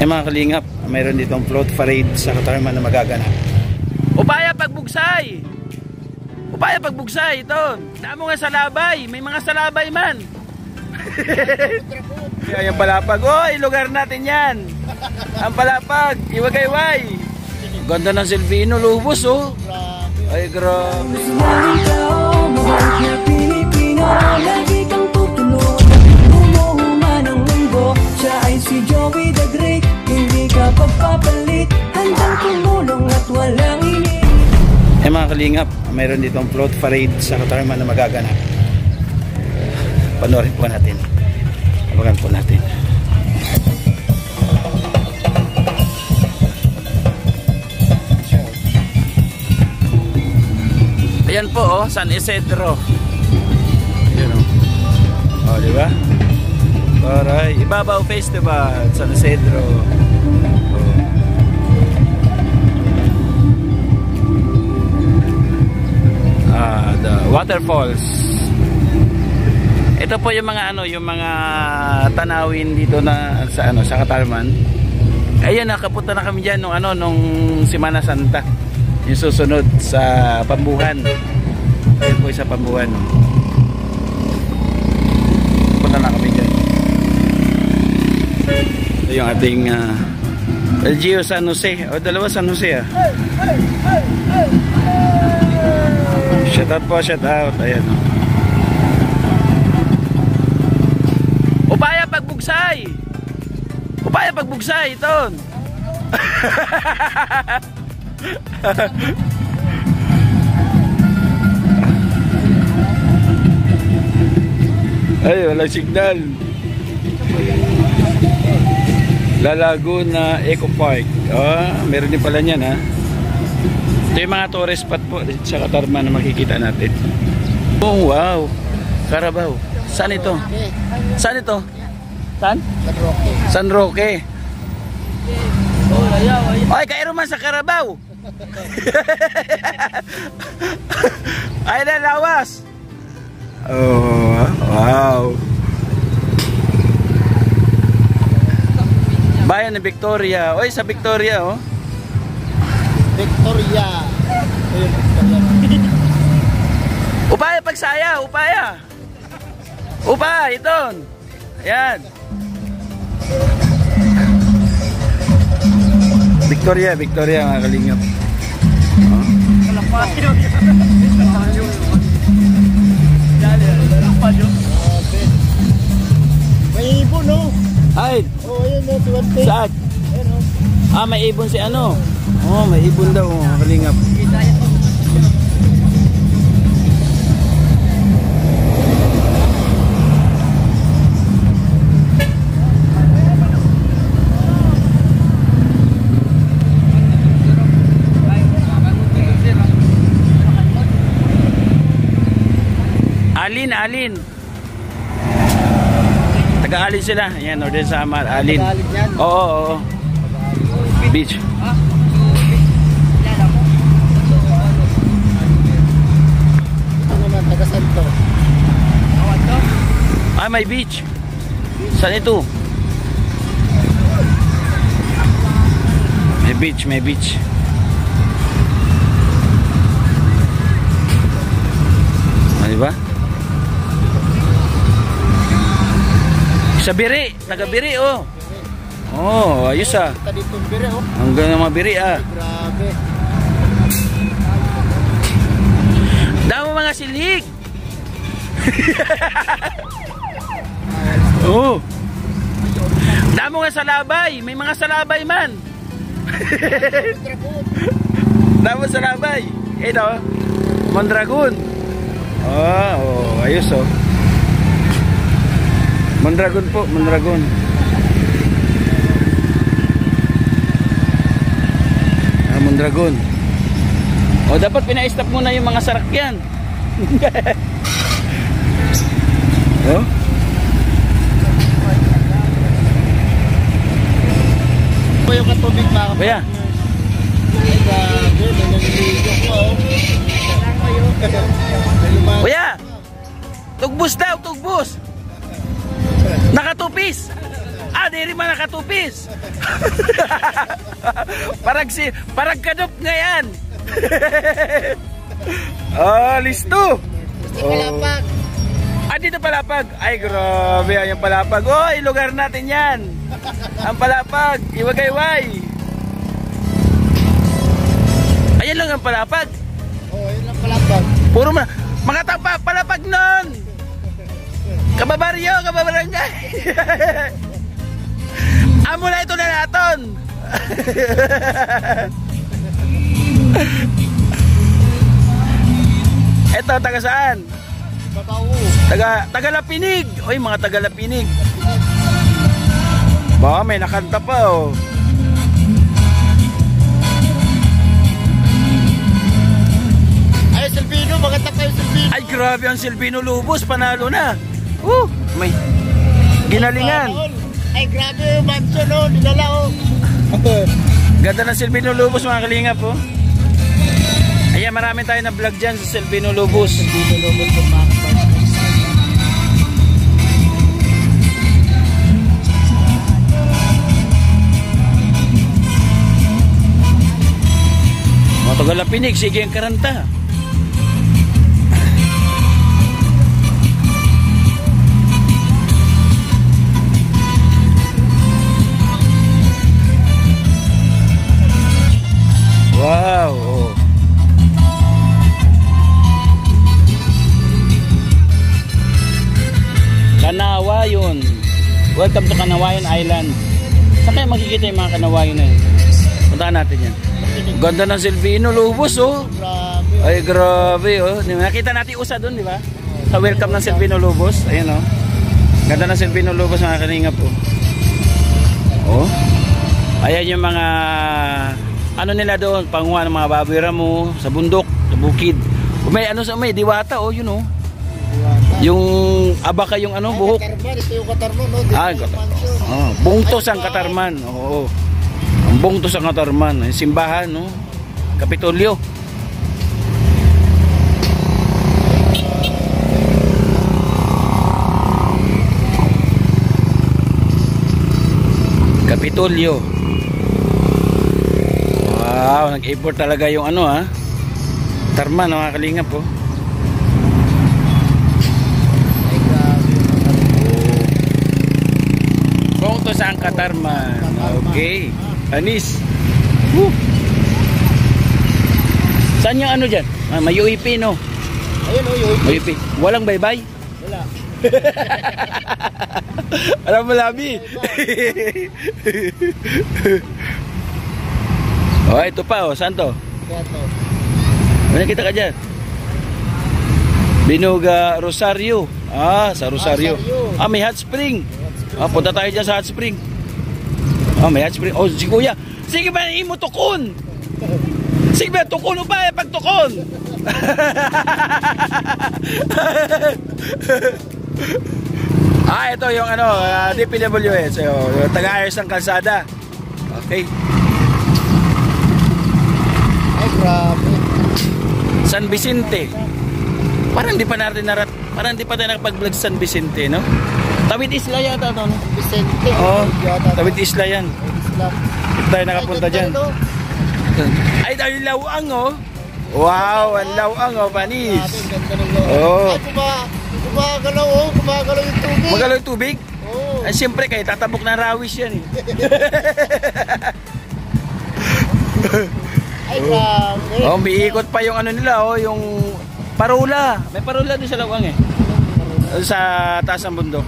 Mga kalingap, mayroon ditong float parade sa Katarman na magaganap. Upaya pagbugsay! Upaya pagbugsay ito. Damo nga salabay, may mga salabay man. Yung palapag, oy, lugar natin yan. Ang palapag, iwagayway. Ganda ng Silvino, lubos oh. Ay grabe. Lagi kang tutulog, umuhuman ang mundo. Siya ay si Joey the Great, hindi ka pagpapalit, handang tumulong at walang ini. Mga kalingap, mayroon ditong float parade sa Katarman na magaganap. Panoorin po natin. Abangan po natin. Ayan po oh, San Isidro. Ayan oh. Oh, di ba? Alright, Ibabaw Festival, San Isidro. Oh. The waterfalls. Ito po yung mga ano, yung mga tanawin dito na sa ano, sa Katarman. Ayan, nakapunta na kami diyan nung ano, nung Semana Santa. Yung susunod sa Pambuhan. Ayun po sa Pambuhan. Punta na kami diyan. Ito yung ating LGU San Jose. O, dalawa San Jose ah. Shout out po, shout out. Ayan o. Upaya pagbugsay! Upaya pagbugsay ito. Ay, walang signal. Lalagoon na Eco Park. Oh, meron din pala niyan ha. Ito yung mga tourist spot po sa Katarman na makikita natin. Oh, wow. Carabao. Saan ito? Saan ito? Saan? San Roque. San Roque. Ay, kairo man sa Carabao. Ay, nalawas. Oh, wow. Bayan ng Victoria. Oy, sa Victoria, oh. Victoria. Upaya pagsaya, upaya. Upaya, iton. Ayan. Victoria, Victoria mga kalingap. Oh. May ibon no? Ay. Oh, ayun no, tuwante. Saan? Ah, may ibon si ano? Oh, may ibon daw mga kalingap. Alin. Taga-Alin sila. Ayan, Northern Samar. Alin. Oo. Beach. Ano naman, taga-Santo. Ah, may beach. Saan ito? May beach. Ah, diba? Sa Biri, taga Biri oh. Oh, ayos ah. Hanggang mga Biri ah. Grabe. Damo mga silhig. Oh. Damo nga salabay, may mga salabay man. Damo salabay. Ito, Mondragon. Oh, ayos oh. Mondragon po, Mondragon. Mondragon. O dapat pina-stop muna yung mga sarakyan. Oh. Ito yung katubig mga kapatid. Kuya. Ay, grabe, naniligo ko. Kuya. Tugbus daw, tugbus. Nakatupis. Ah, di rin man nakatupis. Parang kadup nga yan. Oh, listo. Gusto palapag. Ah, dito Palapag. Ay, grabe yan yung Palapag. Oy, lugar natin yan. Ang Palapag. Iwagayway. Ayan lang ang Palapag. Oo, yun lang palapag. Puro mga tapa, Palapag nun. Kababaryo, kababarangay. Amo na ito na naton. Eto, taga saan? Batao. Taga Lapinig. Oy, mga taga Lapinig. Baka may nakanta pa oh. Ay, Silvino, maganda kayo Silvino. Ay, grabe ang Silvino Lubos, panalo na. May ginalingan. Ay, grabe yung mansion oh, dinala oh. Ganda ng Silvino Lubos mga kalingap oh. Ayan, marami tayo na vlog dyan sa Silvino Lubos. Silvino Lubos yung mga kapatid. Mga taga Lapinig, sige ang karanta. Wow, oh. Kanawayon. Welcome to Kanawayon Island. Saan kayo makikita yung mga Kanawayon na yun? Puntaan natin yan. Ganda ng Silvino Lubos oh. Grabe. Ay grabe oh. Nakita natin usa doon, di ba? Sa welcome ng Silvino Lubos. Ayun oh. Ganda ng Silvino Lubos mga kalingap po. Oh. Ayan yung mga ano nila doon, panguha ng mga baboy ramo sa bundok, sa bukid. May ano sa may diwata oh, yun oh. Yung abaka yung ano, buhok. Katarman, ito yung Katarman no. Bungtos ang Katarman. Oo. Ang bungtos ang Katarman, yung simbahan no. Kapitolyo. Kapitolyo. Wow, nag-import talaga yung ano ha. Katarman mga kalingap po. Bungtos ang Katarman. Okay. Anis. Woo. Saan yung ano dyan? May UIP no? Ayun o, yun. UIP. Walang bye-bye? Wala. Alam mo labi. Oh, ito pa oh. Saan to? Kaya to. Ano kita ka dyan? Binuga Rosario. Sa Rosario. May hot spring. Punta tayo dyan sa hot spring. May hot spring. Oh, si kuya. Sige ba, imo tukon? Sige ba, tukon o ba? Pagtukon. Ito yung ano, DPWS. Yung taga-ayos ng kalsada. Okay. Ay, grabe. San Vicente. Parang di pa natin nakapag-vlog San Vicente, no? Tawid Isla yata ito, no? Vicente. Oo, Tawid Isla yan. Ito tayo nakapunta dyan. Ay, dahil lawang, oh. Wow, ang lawang, oh, panis. Oo. Ay, gumagalaw, oh. Gumagalaw yung tubig. Magalaw yung tubig? Oo. Ay, siyempre, kayo tatabok na rawis yan, eh. Ay, grabe. Oh, umiikot pa yung ano nila, oh, yung parola. May parola doon sa lawang, eh. Sa taas ng bundok.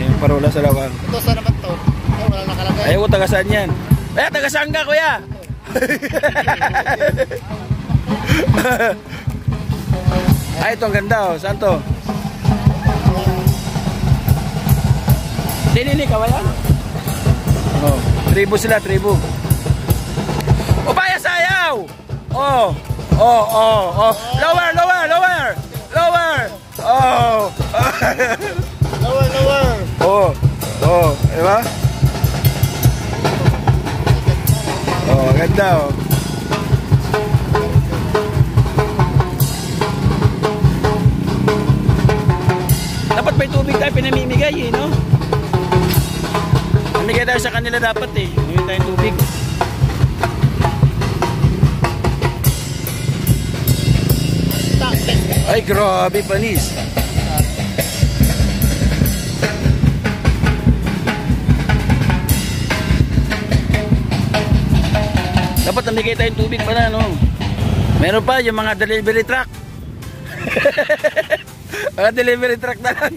Ayun, parola sa lawang. Ito, saan naman to? Ay, wala nakalagay. Ayaw ko, taga saan yan? Taga saan ka, kuya? Ay, ito ang ganda, oh. Saan to? Dinini, kawayan? Oh, tribo sila, tribo. O, paya sayaw! Oh. Lower. Oh. Lower. Diba? Oh, ganda, oh. Dapat may tubig tayo pinamimigay, eh, no? Bigay tayo sa kanila dapat eh. Bigay tayong tubig. Ay, grabe panis. Dapat namigay tayong tubig pala, no? Meron pa yung mga delivery truck. Mga delivery truck na lang.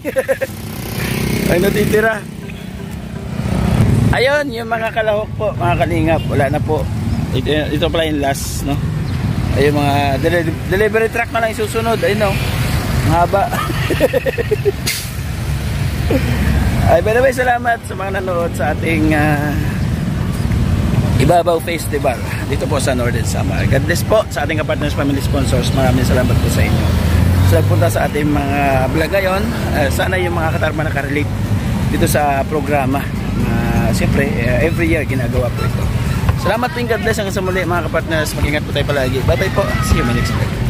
Ay, natitira. Ayun, yung mga kalahok po, mga kalingap. Wala na po. Ito pala yung last, no? Ayun, mga delivery truck na lang isusunod. Ayun, no? Mahaba. Ay, by the way, salamat sa mga nanood sa ating Ibabaw Festival dito po sa Northern Samar. God bless po sa ating partners, family sponsors. Maraming salamat po sa inyo. So, punta sa ating mga vlog ngayon. Sana yung mga katarma nakarelate dito sa programa. Siyempre, every year ginagawa po ito. Salamat po, God bless hanggang sa muli mga kapartners. Mag-ingat po tayo palagi. Bye bye po. See you in my next vlog.